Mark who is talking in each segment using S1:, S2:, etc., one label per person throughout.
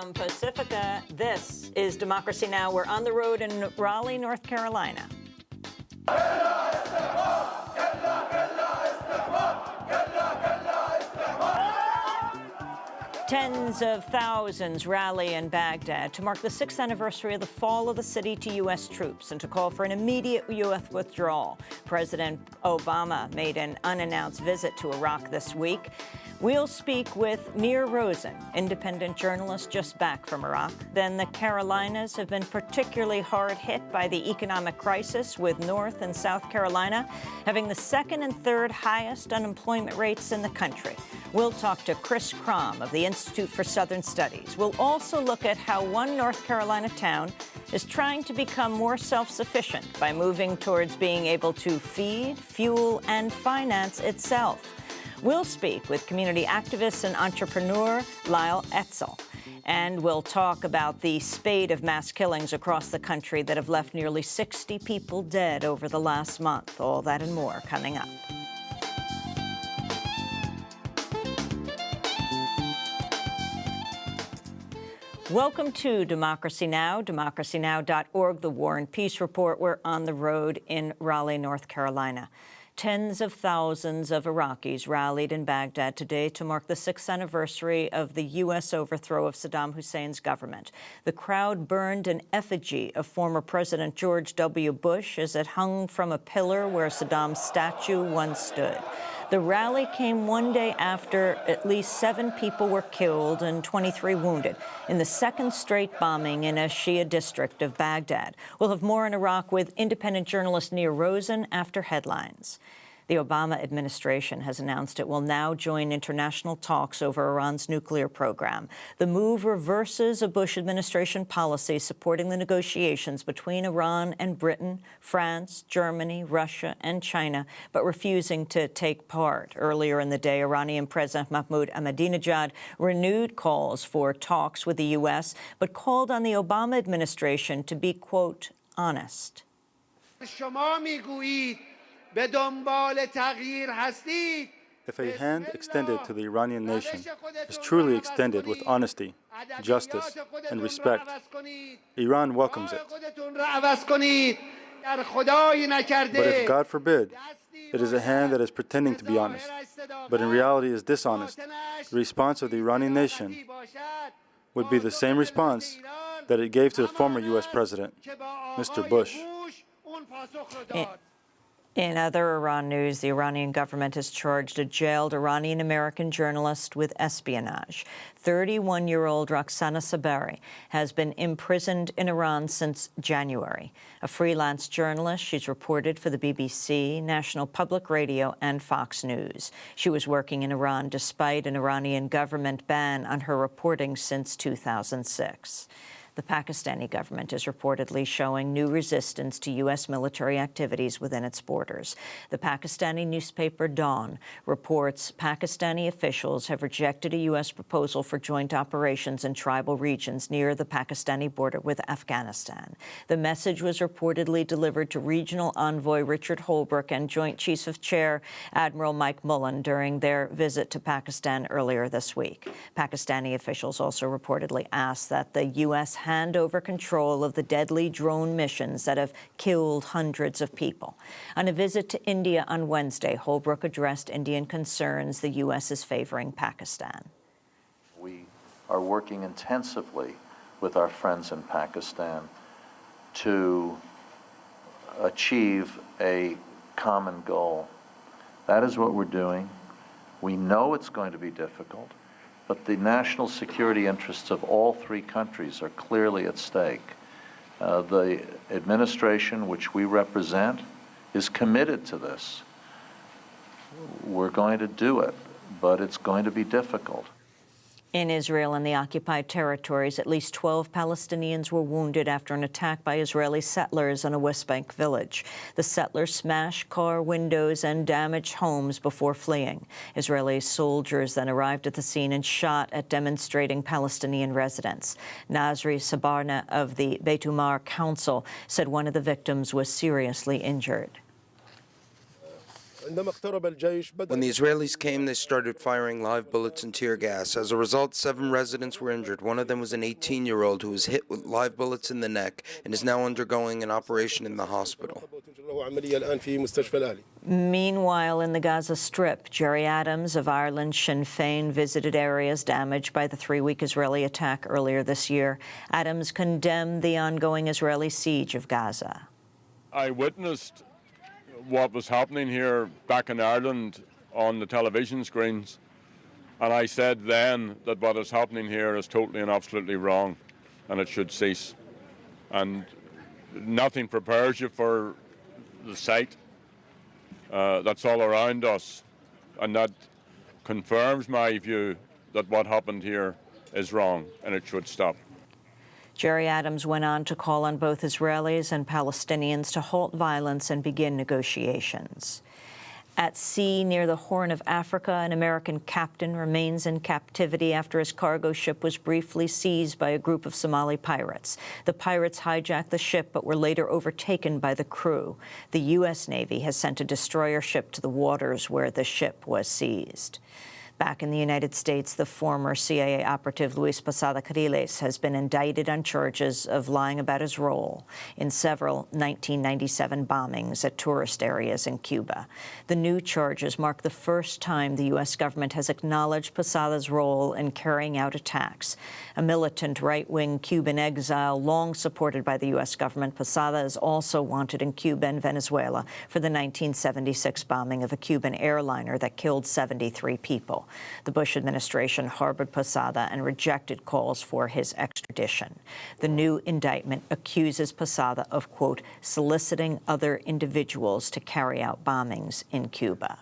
S1: from Pacifica, this is Democracy Now! We're on the road in Raleigh, North Carolina. Tens of thousands rally in Baghdad to mark the 6th anniversary of the fall of the city to U.S. troops and to call for an immediate U.S. withdrawal. President Obama made an unannounced visit to Iraq this week. We'll speak with Nir Rosen, independent journalist just back from Iraq. Then the Carolinas have been particularly hard hit by the economic crisis, with North and South Carolina having the second and third highest unemployment rates in the country. We'll talk to Chris Crom of the Institute for Southern Studies. We'll also look at how one North Carolina town is trying to become more self-sufficient by moving towards being able to feed, fuel, and finance itself. We'll speak with community activist and entrepreneur Lyle Etzel. And we'll talk about the spate of mass killings across the country that have left nearly 60 people dead over the last month. All that and more coming up. Welcome to Democracy Now!, democracynow.org, the War and Peace Report. We're on the road in Raleigh, North Carolina. Tens of thousands of Iraqis rallied in Baghdad today to mark the 6th anniversary of the U.S. overthrow of Saddam Hussein's government. The crowd burned an effigy of former President George W. Bush as it hung from a pillar where Saddam's statue once stood. The rally came one day after at least 7 people were killed and 23 wounded in the second straight bombing in a Shia district of Baghdad. We'll have more in Iraq with independent journalist Nir Rosen after headlines. The Obama administration has announced it will now join international talks over Iran's nuclear program. The move reverses a Bush administration policy supporting the negotiations between Iran and Britain, France, Germany, Russia, and China, but refusing to take part. Earlier in the day, Iranian President Mahmoud Ahmadinejad renewed calls for talks with the U.S., but called on the Obama administration to be, quote, honest.
S2: If a hand extended to the Iranian nation is truly extended with honesty, justice, and respect, Iran welcomes it. But if, God forbid, it is a hand that is pretending to be honest, but in reality is dishonest, the response of the Iranian nation would be the same response that it gave to the former U.S. President, Mr. Bush.
S1: In other Iran news, the Iranian government has charged a jailed Iranian-American journalist with espionage. 31-year-old Roxana Sabari has been imprisoned in Iran since January. A freelance journalist, she's reported for the BBC, National Public Radio, and Fox News. She was working in Iran despite an Iranian government ban on her reporting since 2006. The Pakistani government is reportedly showing new resistance to U.S. military activities within its borders. The Pakistani newspaper Dawn reports Pakistani officials have rejected a U.S. proposal for joint operations in tribal regions near the Pakistani border with Afghanistan. The message was reportedly delivered to Regional Envoy Richard Holbrooke and Joint Chiefs of Chair Admiral Mike Mullen during their visit to Pakistan earlier this week. Pakistani officials also reportedly asked that the U.S. hand over control of the deadly drone missions that have killed hundreds of people. On a visit to India on Wednesday, Holbrooke addressed Indian concerns the U.S. is favoring Pakistan.
S3: We are working intensively with our friends in Pakistan to achieve a common goal. That is what we're doing. We know it's going to be difficult, but the national security interests of all 3 countries are clearly at stake. The administration which we represent is committed to this. We're going to do it, but it's going to be difficult.
S1: In Israel and the occupied territories, at least 12 Palestinians were wounded after an attack by Israeli settlers on a West Bank village. The settlers smashed car windows and damaged homes before fleeing. Israeli soldiers then arrived at the scene and shot at demonstrating Palestinian residents. Nasri Sabarna of the Veto Council said one of the victims was seriously injured.
S4: When the Israelis came, they started firing live bullets and tear gas. As a result, 7 residents were injured. One of them was an 18-year-old who was hit with live bullets in the neck and is now undergoing an operation in the hospital.
S1: Meanwhile, in the Gaza Strip, Jerry Adams of Ireland Sinn Féin visited areas damaged by the 3-week Israeli attack earlier this year. Adams condemned the ongoing Israeli siege of Gaza.
S5: I witnessed what was happening here back in Ireland on the television screens, and I said then that what is happening here is totally and absolutely wrong, and it should cease. And nothing prepares you for the sight that's all around us, and that confirms my view that what happened here is wrong and it should stop.
S1: Jerry Adams went on to call on both Israelis and Palestinians to halt violence and begin negotiations. At sea near the Horn of Africa, an American captain remains in captivity after his cargo ship was briefly seized by a group of Somali pirates. The pirates hijacked the ship but were later overtaken by the crew. The U.S. Navy has sent a destroyer ship to the waters where the ship was seized. Back in the United States, the former CIA operative Luis Posada Carriles has been indicted on charges of lying about his role in several 1997 bombings at tourist areas in Cuba. The new charges mark the first time the U.S. government has acknowledged Posada's role in carrying out attacks. A militant right-wing Cuban exile long supported by the U.S. government, Posada is also wanted in Cuba and Venezuela for the 1976 bombing of a Cuban airliner that killed 73 people. The Bush administration harbored Posada and rejected calls for his extradition. The new indictment accuses Posada of, quote, soliciting other individuals to carry out bombings in Cuba.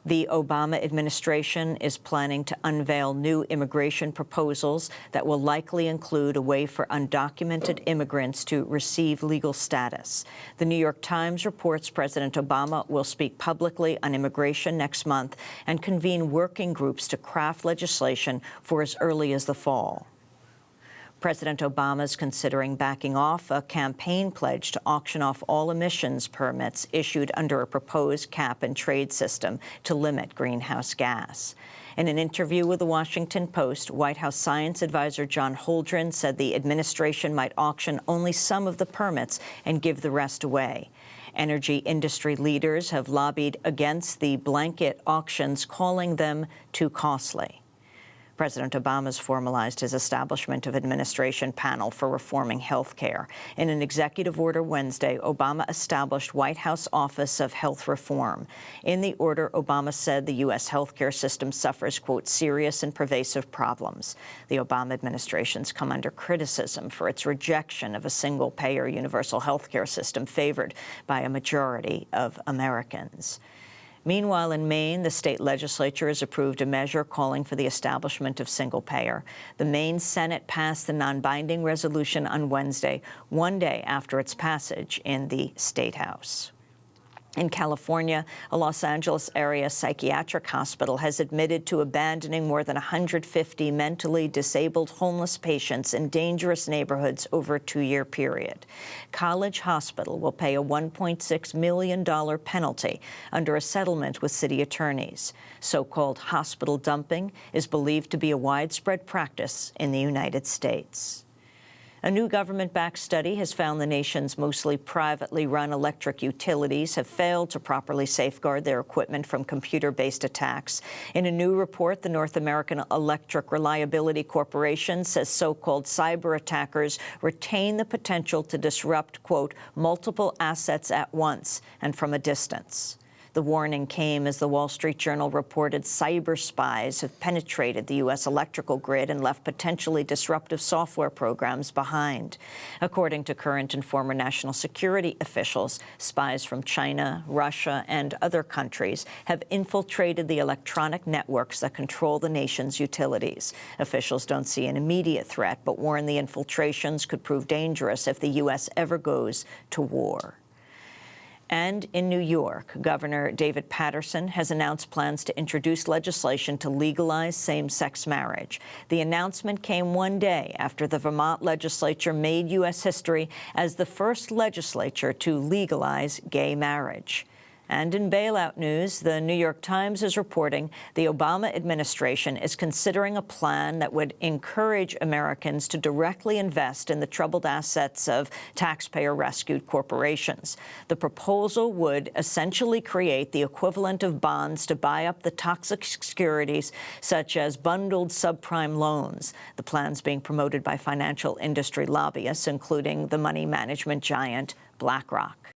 S1: The Obama administration is planning to unveil new immigration proposals that will likely include a way for undocumented immigrants to receive legal status. The New York Times reports President Obama will speak publicly on immigration next month and convene working groups to craft legislation for as early as the fall. President Obama is considering backing off a campaign pledge to auction off all emissions permits issued under a proposed cap-and-trade system to limit greenhouse gas. In an interview with The Washington Post, White House Science Advisor John Holdren said the administration might auction only some of the permits and give the rest away. Energy industry leaders have lobbied against the blanket auctions, calling them too costly. President Obama has formalized his establishment of administration panel for reforming health care. In an executive order Wednesday, Obama established White House Office of Health Reform. In the order, Obama said the U.S. healthcare system suffers, quote, serious and pervasive problems. The Obama administration's come under criticism for its rejection of a single-payer universal healthcare system favored by a majority of Americans. Meanwhile, in Maine, the state legislature has approved a measure calling for the establishment of single-payer. The Maine Senate passed the non-binding resolution on Wednesday, one day after its passage in the State House. In California, a Los Angeles area psychiatric hospital has admitted to abandoning more than 150 mentally disabled homeless patients in dangerous neighborhoods over a 2-year period. College Hospital will pay a $1.6 million penalty under a settlement with city attorneys. So-called hospital dumping is believed to be a widespread practice in the United States. A new government-backed study has found the nation's mostly privately run electric utilities have failed to properly safeguard their equipment from computer-based attacks. In a new report, the North American Electric Reliability Corporation says so-called cyber attackers retain the potential to disrupt, quote, multiple assets at once and from a distance. The warning came as the Wall Street Journal reported cyber spies have penetrated the U.S. electrical grid and left potentially disruptive software programs behind. According to current and former national security officials, spies from China, Russia, and other countries have infiltrated the electronic networks that control the nation's utilities. Officials don't see an immediate threat, but warn the infiltrations could prove dangerous if the U.S. ever goes to war. And in New York, Governor David Paterson has announced plans to introduce legislation to legalize same-sex marriage. The announcement came one day after the Vermont legislature made U.S. history as the first legislature to legalize gay marriage. And in bailout news, the New York Times is reporting the Obama administration is considering a plan that would encourage Americans to directly invest in the troubled assets of taxpayer-rescued corporations. The proposal would essentially create the equivalent of bonds to buy up the toxic securities, such as bundled subprime loans. The plan's being promoted by financial industry lobbyists, including the money management giant BlackRock.